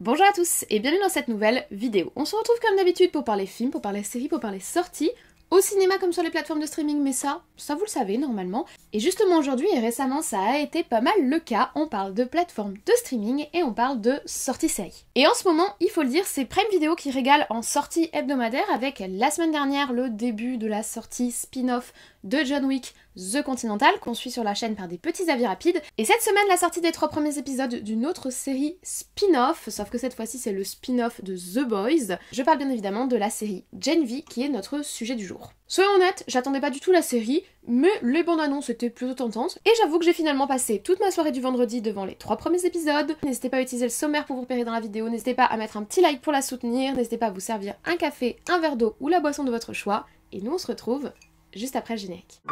Bonjour à tous et bienvenue dans cette nouvelle vidéo. On se retrouve comme d'habitude pour parler films, pour parler séries, pour parler sorties, au cinéma comme sur les plateformes de streaming, mais ça vous le savez normalement. Et justement aujourd'hui et récemment ça a été pas mal le cas, on parle de plateformes de streaming et on parle de sorties séries. Et en ce moment, il faut le dire, c'est Prime Video qui régale en sorties hebdomadaires avec la semaine dernière le début de la sortie spin-off de John Wick The Continental, qu'on suit sur la chaîne par des petits avis rapides. Et cette semaine, la sortie des 3 premiers épisodes d'une autre série spin-off, sauf que cette fois-ci c'est le spin-off de The Boys. Je parle bien évidemment de la série Gen V, qui est notre sujet du jour. Soyons honnêtes, j'attendais pas du tout la série, mais les bandes annonces étaient plutôt tentantes, et j'avoue que j'ai finalement passé toute ma soirée du vendredi devant les 3 premiers épisodes. N'hésitez pas à utiliser le sommaire pour vous repérer dans la vidéo, n'hésitez pas à mettre un petit like pour la soutenir, n'hésitez pas à vous servir un café, un verre d'eau ou la boisson de votre choix, et nous on se retrouve juste après le générique.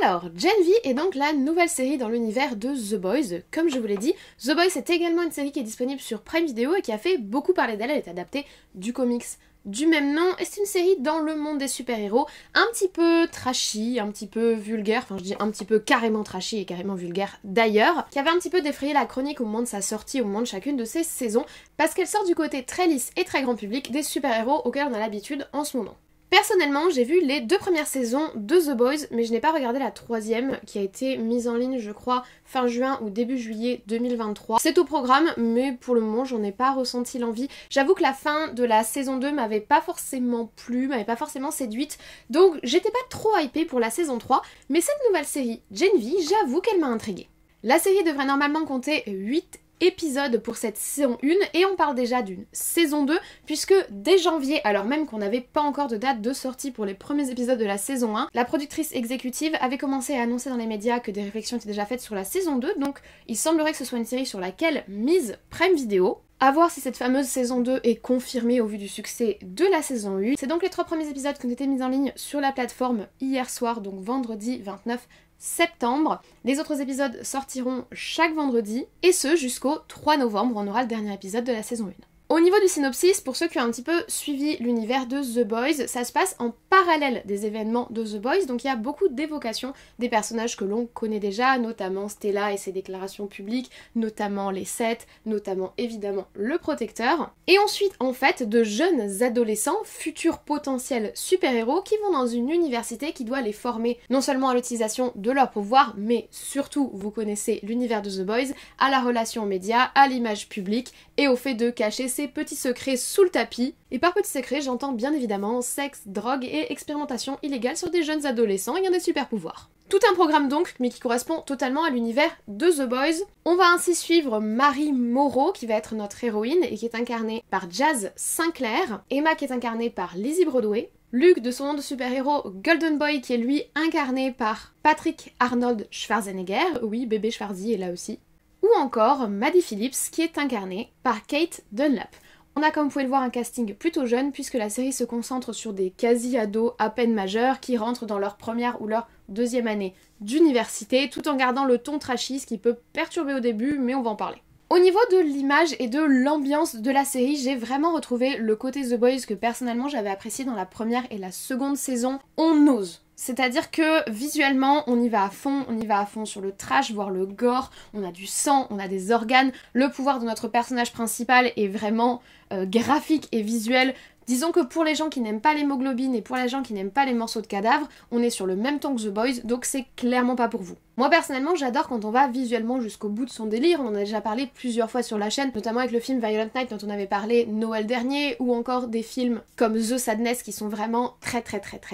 Alors, Gen V est donc la nouvelle série dans l'univers de The Boys. Comme je vous l'ai dit, The Boys est également une série qui est disponible sur Prime Video et qui a fait beaucoup parler d'elle. Elle est adaptée du comics du même nom et c'est une série dans le monde des super-héros, un petit peu trashy, un petit peu vulgaire, enfin je dis un petit peu carrément trashy et carrément vulgaire d'ailleurs, qui avait un petit peu défrayé la chronique au moment de sa sortie, au moment de chacune de ses saisons, parce qu'elle sort du côté très lisse et très grand public des super-héros auxquels on a l'habitude en ce moment. Personnellement, j'ai vu les 2 premières saisons de The Boys, mais je n'ai pas regardé la 3e qui a été mise en ligne, je crois, fin juin ou début juillet 2023. C'est au programme, mais pour le moment, j'en ai pas ressenti l'envie. J'avoue que la fin de la saison 2 m'avait pas forcément plu, m'avait pas forcément séduite, donc j'étais pas trop hypée pour la saison 3, mais cette nouvelle série, Gen V, j'avoue qu'elle m'a intriguée. La série devrait normalement compter 8 épisodes pour cette saison 1 et on parle déjà d'une saison 2 puisque dès janvier, alors même qu'on n'avait pas encore de date de sortie pour les premiers épisodes de la saison 1, la productrice exécutive avait commencé à annoncer dans les médias que des réflexions étaient déjà faites sur la saison 2, donc il semblerait que ce soit une série sur laquelle mise Prime Video. À voir si cette fameuse saison 2 est confirmée au vu du succès de la saison 1. C'est donc les 3 premiers épisodes qui ont été mis en ligne sur la plateforme hier soir, donc vendredi 29 septembre. Les autres épisodes sortiront chaque vendredi, et ce jusqu'au 3 novembre, on aura le dernier épisode de la saison 1. Au niveau du synopsis, pour ceux qui ont un petit peu suivi l'univers de The Boys, ça se passe en parallèle des événements de The Boys, donc il y a beaucoup d'évocations des personnages que l'on connaît déjà, notamment Stella et ses déclarations publiques, notamment les Sept, notamment évidemment le Protecteur. Et ensuite, en fait, de jeunes adolescents, futurs potentiels super-héros, qui vont dans une université qui doit les former non seulement à l'utilisation de leurs pouvoirs, mais surtout, vous connaissez l'univers de The Boys, à la relation aux médias, à l'image publique et au fait de cacher ses petits secrets sous le tapis. Et par petits secrets, j'entends bien évidemment sexe, drogue et expérimentation illégale sur des jeunes adolescents ayant des super pouvoirs. Tout un programme donc, mais qui correspond totalement à l'univers de The Boys. On va ainsi suivre Marie Moreau, qui va être notre héroïne, et qui est incarnée par Jazz Sinclair, Emma qui est incarnée par Lizzie Broadway, Luke de son nom de super-héros Golden Boy qui est lui incarné par Patrick Arnold Schwarzenegger, oui bébé Schwarzy est là aussi, ou encore Maddie Phillips qui est incarnée par Kate Dunlap. On a comme vous pouvez le voir un casting plutôt jeune puisque la série se concentre sur des quasi-ados à peine majeurs qui rentrent dans leur première ou leur 2e année d'université tout en gardant le ton trashy, ce qui peut perturber au début mais on va en parler. Au niveau de l'image et de l'ambiance de la série, j'ai vraiment retrouvé le côté The Boys que personnellement j'avais apprécié dans la première et la seconde saison. On ose. C'est-à-dire que visuellement, on y va à fond sur le trash, voire le gore, on a du sang, on a des organes, le pouvoir de notre personnage principal est vraiment graphique et visuel. Disons que pour les gens qui n'aiment pas l'hémoglobine et pour les gens qui n'aiment pas les morceaux de cadavres, on est sur le même ton que The Boys, donc c'est clairement pas pour vous. Moi personnellement, j'adore quand on va visuellement jusqu'au bout de son délire, on en a déjà parlé plusieurs fois sur la chaîne, notamment avec le film Violent Night dont on avait parlé Noël dernier, ou encore des films comme The Sadness qui sont vraiment très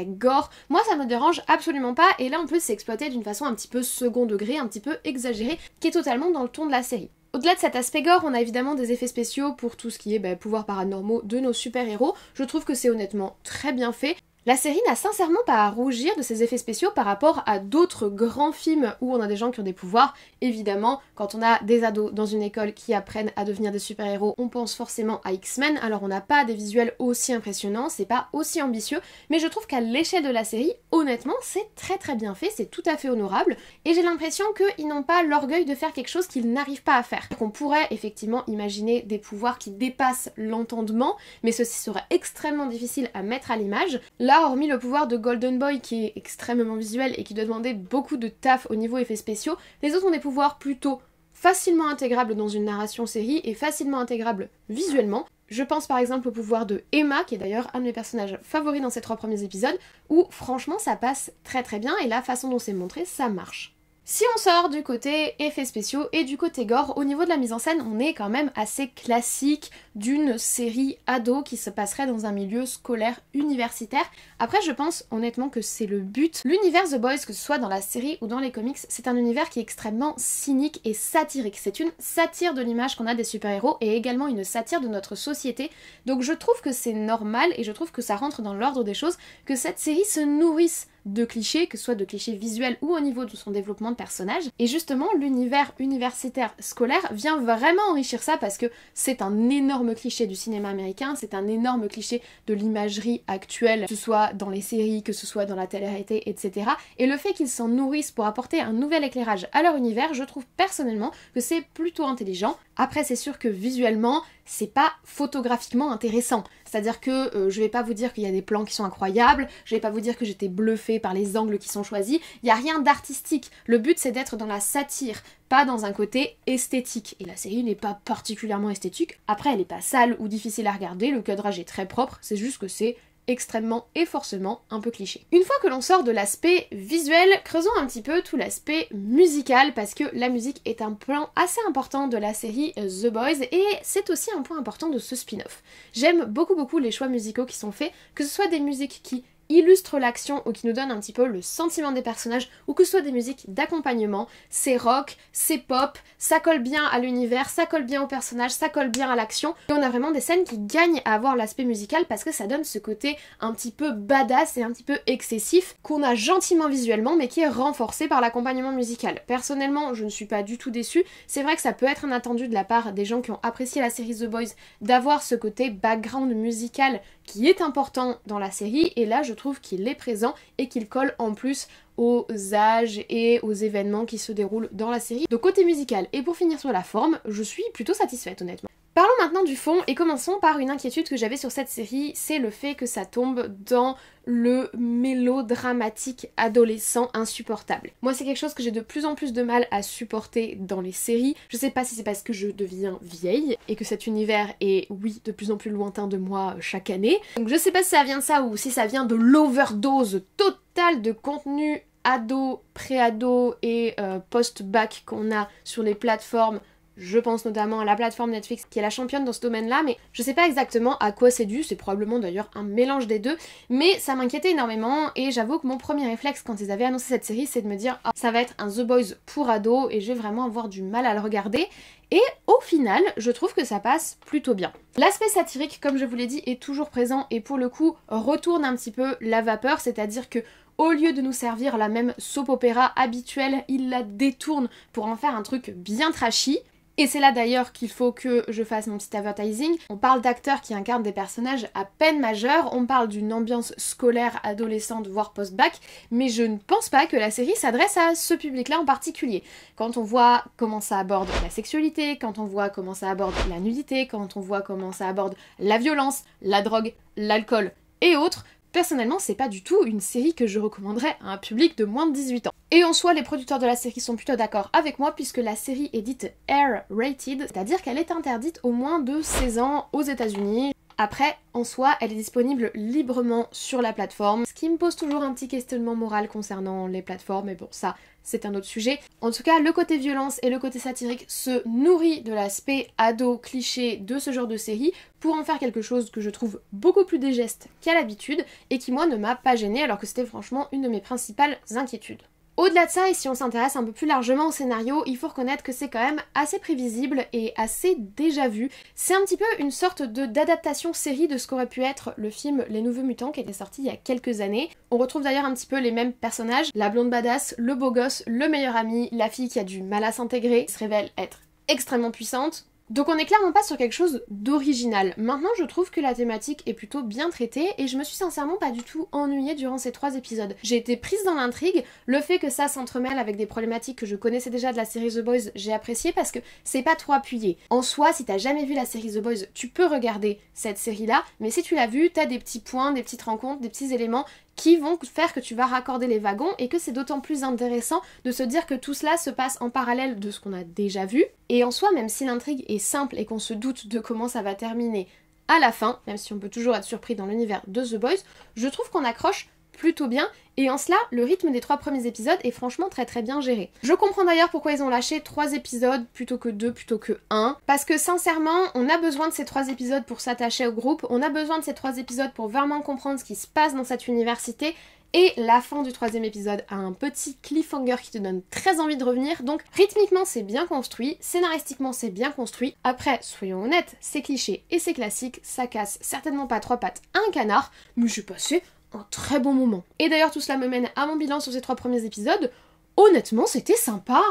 gore. Moi ça me dérange absolument pas, et là en plus c'est exploité d'une façon un petit peu second degré, un petit peu exagérée, qui est totalement dans le ton de la série. Au-delà de cet aspect gore, on a évidemment des effets spéciaux pour tout ce qui est pouvoirs paranormaux de nos super-héros. Je trouve que c'est honnêtement très bien fait. La série n'a sincèrement pas à rougir de ses effets spéciaux par rapport à d'autres grands films où on a des gens qui ont des pouvoirs. Évidemment, quand on a des ados dans une école qui apprennent à devenir des super-héros, on pense forcément à X-Men, alors on n'a pas des visuels aussi impressionnants, c'est pas aussi ambitieux, mais je trouve qu'à l'échelle de la série, honnêtement, c'est très bien fait, c'est tout à fait honorable, et j'ai l'impression qu'ils n'ont pas l'orgueil de faire quelque chose qu'ils n'arrivent pas à faire. Donc on pourrait effectivement imaginer des pouvoirs qui dépassent l'entendement, mais ceci serait extrêmement difficile à mettre à l'image. Là, hormis le pouvoir de Golden Boy qui est extrêmement visuel et qui doit demander beaucoup de taf au niveau effets spéciaux, les autres ont des pouvoirs plutôt facilement intégrables dans une narration série et facilement intégrables visuellement. Je pense par exemple au pouvoir de Emma, qui est d'ailleurs un de mes personnages favoris dans ces 3 premiers épisodes, où franchement ça passe très bien et la façon dont c'est montré, ça marche. Si on sort du côté effets spéciaux et du côté gore, au niveau de la mise en scène, on est quand même assez classique d'une série ado qui se passerait dans un milieu scolaire universitaire. Après, je pense honnêtement que c'est le but. L'univers The Boys, que ce soit dans la série ou dans les comics, c'est un univers qui est extrêmement cynique et satirique. C'est une satire de l'image qu'on a des super-héros et également une satire de notre société. Donc je trouve que c'est normal et je trouve que ça rentre dans l'ordre des choses que cette série se nourrisse de clichés, que ce soit de clichés visuels ou au niveau de son développement de personnage. Et justement, l'univers universitaire scolaire vient vraiment enrichir ça parce que c'est un énorme cliché du cinéma américain, c'est un énorme cliché de l'imagerie actuelle, que ce soit dans les séries, que ce soit dans la télé-réalité, etc. Et le fait qu'ils s'en nourrissent pour apporter un nouvel éclairage à leur univers, je trouve personnellement que c'est plutôt intelligent. Après, c'est sûr que visuellement, c'est pas photographiquement intéressant. C'est-à-dire que je vais pas vous dire qu'il y a des plans qui sont incroyables, je vais pas vous dire que j'étais bluffée par les angles qui sont choisis, il y a rien d'artistique. Le but c'est d'être dans la satire, pas dans un côté esthétique. Et la série n'est pas particulièrement esthétique. Après, elle est pas sale ou difficile à regarder, le cadrage est très propre, c'est juste que c'est extrêmement et forcément un peu cliché. Une fois que l'on sort de l'aspect visuel, creusons un petit peu tout l'aspect musical parce que la musique est un plan assez important de la série The Boys et c'est aussi un point important de ce spin-off. J'aime beaucoup les choix musicaux qui sont faits, que ce soit des musiques qui illustre l'action ou qui nous donne un petit peu le sentiment des personnages ou que ce soit des musiques d'accompagnement, c'est rock, c'est pop, ça colle bien à l'univers, ça colle bien aux personnages, ça colle bien à l'action et on a vraiment des scènes qui gagnent à avoir l'aspect musical parce que ça donne ce côté un petit peu badass et un petit peu excessif qu'on a gentiment visuellement mais qui est renforcé par l'accompagnement musical. Personnellement, je ne suis pas du tout déçue, c'est vrai que ça peut être inattendu de la part des gens qui ont apprécié la série The Boys d'avoir ce côté background musical qui est important dans la série et là je trouve qu'il est présent et qu'il colle en plus aux âges et aux événements qui se déroulent dans la série. Donc côté musical et pour finir sur la forme, je suis plutôt satisfaite honnêtement. Parlons maintenant du fond et commençons par une inquiétude que j'avais sur cette série, c'est le fait que ça tombe dans le mélodramatique adolescent insupportable. Moi c'est quelque chose que j'ai de plus en plus de mal à supporter dans les séries. Je sais pas si c'est parce que je deviens vieille et que cet univers est, oui, de plus en plus lointain de moi chaque année. Donc je sais pas si ça vient de ça ou si ça vient de l'overdose totale de contenu ado, pré-ado et post-bac qu'on a sur les plateformes. Je pense notamment à la plateforme Netflix qui est la championne dans ce domaine-là, mais je sais pas exactement à quoi c'est dû, c'est probablement d'ailleurs un mélange des deux, mais ça m'inquiétait énormément et j'avoue que mon premier réflexe quand ils avaient annoncé cette série c'est de me dire oh, ça va être un The Boys pour ados et je vais vraiment avoir du mal à le regarder. Et au final, je trouve que ça passe plutôt bien. L'aspect satirique, comme je vous l'ai dit, est toujours présent et pour le coup retourne un petit peu la vapeur, c'est-à-dire que au lieu de nous servir la même soap opéra habituelle, il la détourne pour en faire un truc bien trashy. Et c'est là d'ailleurs qu'il faut que je fasse mon petit advertising. On parle d'acteurs qui incarnent des personnages à peine majeurs, on parle d'une ambiance scolaire, adolescente, voire post-bac, mais je ne pense pas que la série s'adresse à ce public-là en particulier. Quand on voit comment ça aborde la sexualité, quand on voit comment ça aborde la nudité, quand on voit comment ça aborde la violence, la drogue, l'alcool et autres, personnellement, c'est pas du tout une série que je recommanderais à un public de moins de 18 ans. Et en soi, les producteurs de la série sont plutôt d'accord avec moi puisque la série est dite R-rated, c'est-à-dire qu'elle est interdite au moins de 16 ans aux États-Unis. Après, en soi, elle est disponible librement sur la plateforme, ce qui me pose toujours un petit questionnement moral concernant les plateformes, mais bon, ça, c'est un autre sujet. En tout cas, le côté violence et le côté satirique se nourrit de l'aspect ado cliché de ce genre de série pour en faire quelque chose que je trouve beaucoup plus digeste qu'à l'habitude et qui, moi, ne m'a pas gênée alors que c'était franchement une de mes principales inquiétudes. Au-delà de ça, et si on s'intéresse un peu plus largement au scénario, il faut reconnaître que c'est quand même assez prévisible et assez déjà vu. C'est un petit peu une sorte d'adaptation série de ce qu'aurait pu être le film Les Nouveaux Mutants qui était sorti il y a quelques années. On retrouve d'ailleurs un petit peu les mêmes personnages, la blonde badass, le beau gosse, le meilleur ami, la fille qui a du mal à s'intégrer, qui se révèle être extrêmement puissante. Donc on n'est clairement pas sur quelque chose d'original. Maintenant je trouve que la thématique est plutôt bien traitée et je me suis sincèrement pas du tout ennuyée durant ces 3 épisodes. J'ai été prise dans l'intrigue, le fait que ça s'entremêle avec des problématiques que je connaissais déjà de la série The Boys, j'ai apprécié parce que c'est pas trop appuyé. En soi, si t'as jamais vu la série The Boys, tu peux regarder cette série-là, mais si tu l'as vue, t'as des petits points, des petites rencontres, des petits éléments qui vont faire que tu vas raccorder les wagons et que c'est d'autant plus intéressant de se dire que tout cela se passe en parallèle de ce qu'on a déjà vu. Et en soi, même si l'intrigue est simple et qu'on se doute de comment ça va terminer à la fin, même si on peut toujours être surpris dans l'univers de The Boys, je trouve qu'on accroche plutôt bien, et en cela, le rythme des 3 premiers épisodes est franchement très très bien géré. Je comprends d'ailleurs pourquoi ils ont lâché 3 épisodes plutôt que 2, plutôt que 1, parce que sincèrement, on a besoin de ces 3 épisodes pour s'attacher au groupe, on a besoin de ces 3 épisodes pour vraiment comprendre ce qui se passe dans cette université, et la fin du 3e épisode a un petit cliffhanger qui te donne très envie de revenir, donc rythmiquement c'est bien construit, scénaristiquement c'est bien construit. Après, soyons honnêtes, c'est cliché et c'est classique, ça casse certainement pas 3 pattes à un canard, mais j'ai passé un très bon moment. Et d'ailleurs tout cela me mène à mon bilan sur ces 3 premiers épisodes. Honnêtement c'était sympa.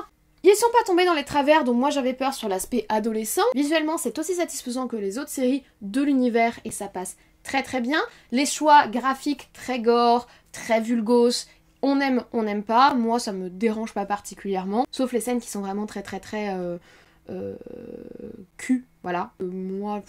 Ils sont pas tombés dans les travers dont moi j'avais peur sur l'aspect adolescent. Visuellement c'est aussi satisfaisant que les autres séries de l'univers et ça passe très très bien. Les choix graphiques très gore, très vulgos, on aime, on n'aime pas. Moi ça me dérange pas particulièrement, sauf les scènes qui sont vraiment très cul, voilà. Moi,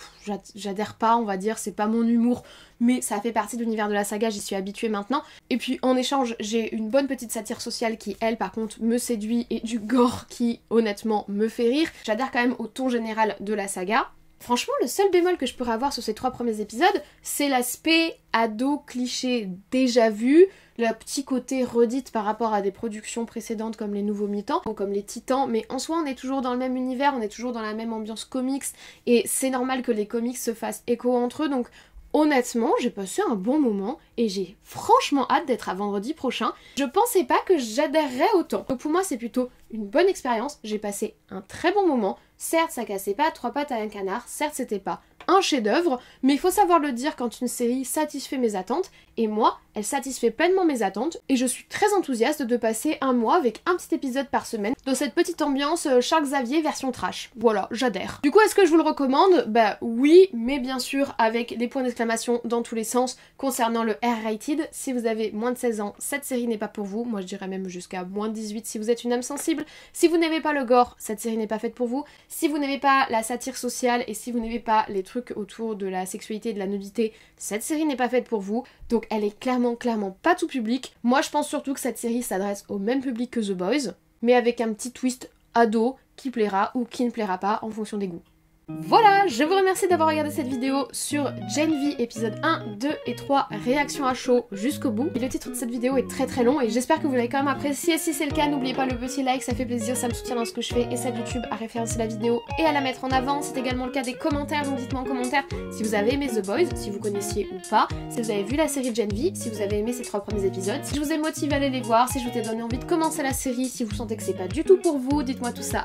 j'adhère pas, on va dire, c'est pas mon humour, mais ça fait partie de l'univers de la saga, j'y suis habituée maintenant. Et puis en échange, j'ai une bonne petite satire sociale qui, elle, par contre, me séduit, et du gore qui, honnêtement, me fait rire. J'adhère quand même au ton général de la saga. Franchement, le seul bémol que je pourrais avoir sur ces 3 premiers épisodes, c'est l'aspect ado cliché déjà vu, le petit côté redite par rapport à des productions précédentes comme Les Nouveaux Mutants ou comme Les Titans, mais en soi on est toujours dans le même univers, on est toujours dans la même ambiance comics, et c'est normal que les comics se fassent écho entre eux, donc honnêtement, j'ai passé un bon moment et j'ai franchement hâte d'être à vendredi prochain. Je pensais pas que j'adhérerais autant. Donc pour moi, c'est plutôt une bonne expérience. J'ai passé un très bon moment. Certes, ça cassait pas 3 pattes à un canard. Certes, c'était pas un chef-d'œuvre, mais il faut savoir le dire quand une série satisfait mes attentes. Et moi, elle satisfait pleinement mes attentes. Et je suis très enthousiaste de passer un mois avec un petit épisode par semaine dans cette petite ambiance Charles Xavier version trash. Voilà, j'adhère. Du coup, est-ce que je vous le recommande? Bah oui, mais bien sûr avec des points d'exclamation dans tous les sens concernant le R-rated. Si vous avez moins de 16 ans, cette série n'est pas pour vous. Moi, je dirais même jusqu'à moins de 18 si vous êtes une âme sensible. Si vous n'aimez pas le gore, cette série n'est pas faite pour vous. Si vous n'aimez pas la satire sociale et si vous n'aimez pas les trucs autour de la sexualité et de la nudité, cette série n'est pas faite pour vous. Donc elle est clairement pas tout public. Moi je pense surtout que cette série s'adresse au même public que The Boys, mais avec un petit twist ado qui plaira ou qui ne plaira pas en fonction des goûts. Voilà, je vous remercie d'avoir regardé cette vidéo sur Gen V épisode 1, 2 et 3, réaction à chaud jusqu'au bout. Et le titre de cette vidéo est très long et j'espère que vous l'avez quand même apprécié. Si c'est le cas, n'oubliez pas le petit like, ça fait plaisir, ça me soutient dans ce que je fais et ça aide YouTube à référencer la vidéo et à la mettre en avant. C'est également le cas des commentaires, donc dites-moi en commentaire si vous avez aimé The Boys, si vous connaissiez ou pas, si vous avez vu la série Gen V, si vous avez aimé ces 3 premiers épisodes, si je vous ai motivé à aller les voir, si je vous ai donné envie de commencer la série, si vous sentez que c'est pas du tout pour vous, dites-moi tout ça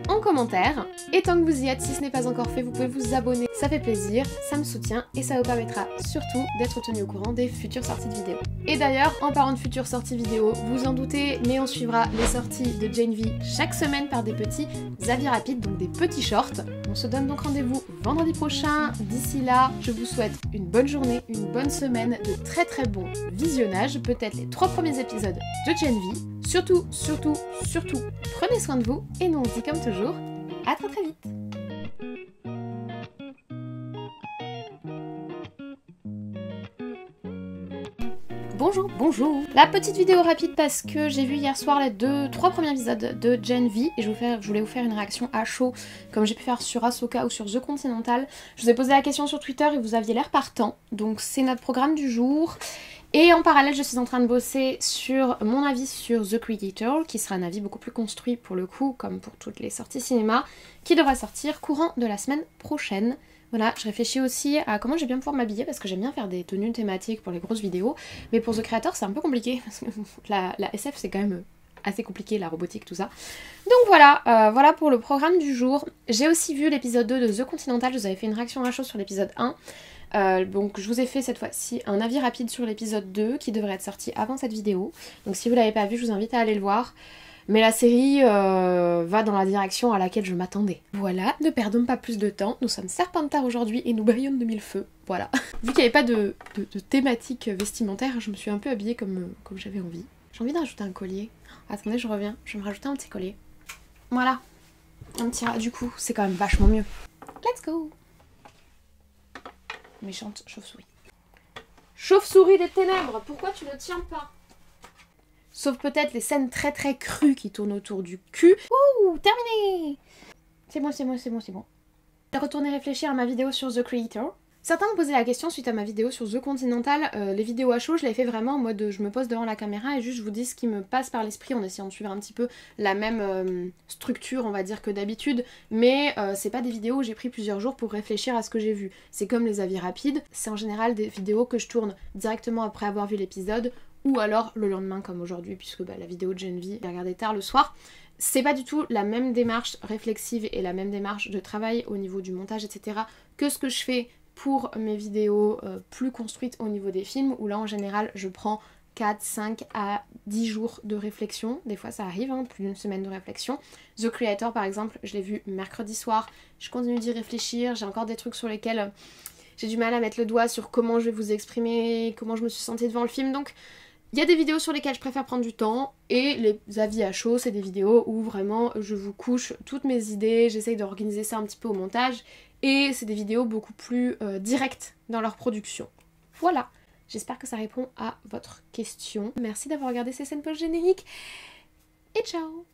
en commentaire. Et tant que vous y êtes, si ce n'est pas encore fait, vous pouvez vous abonner, ça fait plaisir, ça me soutient et ça vous permettra surtout d'être tenu au courant des futures sorties de vidéos. Et d'ailleurs, en parlant de futures sorties vidéo, vous en doutez, mais on suivra les sorties de Gen V chaque semaine par des petits avis rapides, donc des petits shorts. On se donne donc rendez-vous vendredi prochain. D'ici là, je vous souhaite une bonne journée, une bonne semaine, de très bons visionnages, peut-être les 3 premiers épisodes de Gen V. Surtout, prenez soin de vous et nous on se dit comme toujours, à très vite. Bonjour. La petite vidéo rapide parce que j'ai vu hier soir les 3 premiers épisodes de Gen V et je voulais vous faire une réaction à chaud comme j'ai pu faire sur Ahsoka ou sur The Continental. Je vous ai posé la question sur Twitter et vous aviez l'air partant, donc c'est notre programme du jour. Et en parallèle, je suis en train de bosser sur mon avis sur The Creator, qui sera un avis beaucoup plus construit pour le coup, comme pour toutes les sorties cinéma, qui devrait sortir courant de la semaine prochaine. Voilà, je réfléchis aussi à comment je vais bien pouvoir m'habiller, parce que j'aime bien faire des tenues thématiques pour les grosses vidéos, mais pour The Creator c'est un peu compliqué, parce que la SF c'est quand même assez compliqué, la robotique, tout ça. Donc voilà, voilà pour le programme du jour. J'ai aussi vu l'épisode 2 de The Continental, je vous avais fait une réaction à chaud sur l'épisode 1. Donc je vous ai fait cette fois-ci un avis rapide sur l'épisode 2 qui devrait être sorti avant cette vidéo. Donc si vous l'avez pas vu, je vous invite à aller le voir. Mais la série va dans la direction à laquelle je m'attendais. Voilà, ne perdons pas plus de temps. Nous sommes Serpentard aujourd'hui et nous brillons de mille feux. Voilà. Vu qu'il n'y avait pas de thématique vestimentaire, je me suis un peu habillée comme j'avais envie. J'ai envie de rajouter un collier. Attendez, je reviens. Je vais me rajouter un petit collier. Voilà. Un petit rat. Du coup, c'est quand même vachement mieux. Let's go. Méchante chauve-souris. Chauve-souris des ténèbres, pourquoi tu ne tiens pas? Sauf peut-être les scènes très très crues qui tournent autour du cul. Ouh, terminé. C'est bon, c'est bon, c'est bon, c'est bon. Je vais retourner réfléchir à ma vidéo sur The Creator. Certains me posaient la question suite à ma vidéo sur The Continental. Les vidéos à chaud, je l'ai fait vraiment en mode je me pose devant la caméra et juste je vous dis ce qui me passe par l'esprit en essayant de suivre un petit peu la même structure, on va dire, que d'habitude. Mais c'est pas des vidéos où j'ai pris plusieurs jours pour réfléchir à ce que j'ai vu. C'est comme les avis rapides. C'est en général des vidéos que je tourne directement après avoir vu l'épisode ou alors le lendemain comme aujourd'hui puisque la vidéo de Genvi, j'ai regardé tard le soir. C'est pas du tout la même démarche réflexive et la même démarche de travail au niveau du montage, etc. que ce que je fais pour mes vidéos plus construites au niveau des films, où là en général je prends 4, 5 à 10 jours de réflexion, des fois ça arrive, plus d'une semaine de réflexion. The Creator par exemple, je l'ai vu mercredi soir, je continue d'y réfléchir, j'ai encore des trucs sur lesquels j'ai du mal à mettre le doigt sur comment je vais vous exprimer, comment je me suis sentie devant le film, donc il y a des vidéos sur lesquelles je préfère prendre du temps, et les avis à chaud, c'est des vidéos où vraiment je vous couche toutes mes idées, j'essaye d'organiser ça un petit peu au montage, et c'est des vidéos beaucoup plus directes dans leur production. Voilà, j'espère que ça répond à votre question. Merci d'avoir regardé ces scènes post-génériques, et ciao!